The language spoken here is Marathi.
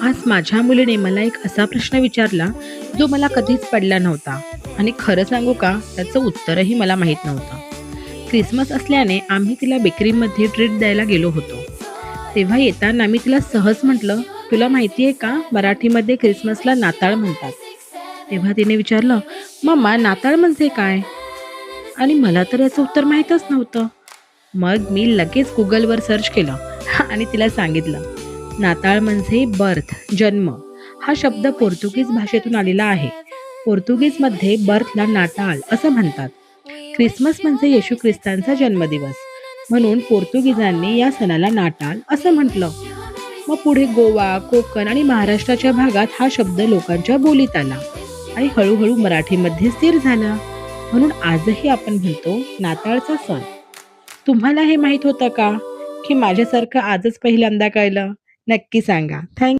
आज माझ्या मुलीने मला एक असा प्रश्न विचारला जो मला कधीच पडला नव्हता आणि खरं सांगू का त्याचं उत्तरही मला माहीत नव्हतं. क्रिसमस असल्याने आम्ही तिला बेकरीमध्ये ट्रीट द्यायला गेलो होतो. तेव्हा येताना मी तिला सहज म्हटलं, तुला माहिती आहे का मराठीमध्ये क्रिसमसला नाताळ म्हणतात. तेव्हा तिने विचारलं, मम्मा नाताळ म्हणजे काय? आणि मला तर याचं उत्तर माहीतच नव्हतं. मग मी लगेच गुगलवर सर्च केलं आणि तिला सांगितलं, नाताळ म्हणजे बर्थ, जन्म. हा शब्द पोर्तुगीज भाषेतून आलेला आहे. पोर्तुगीजमध्ये बर्थला नाताळ असं म्हणतात. ख्रिसमस म्हणजे येशू ख्रिस्तांचा जन्मदिवस. म्हणून पोर्तुगीजांनी या सणाला नाताळ असं म्हटलं. मग पुढे गोवा, कोकण आणि महाराष्ट्राच्या भागात हा शब्द लोकांच्या बोलीत आला आणि हळूहळू मराठीमध्ये स्थिर झाला. म्हणून आजही आपण म्हणतो नाताळचा सण. तुम्हाला हे माहीत होतं का? की माझ्यासारखं आजच पहिल्यांदा कळलं? नक्की सांगा. थँक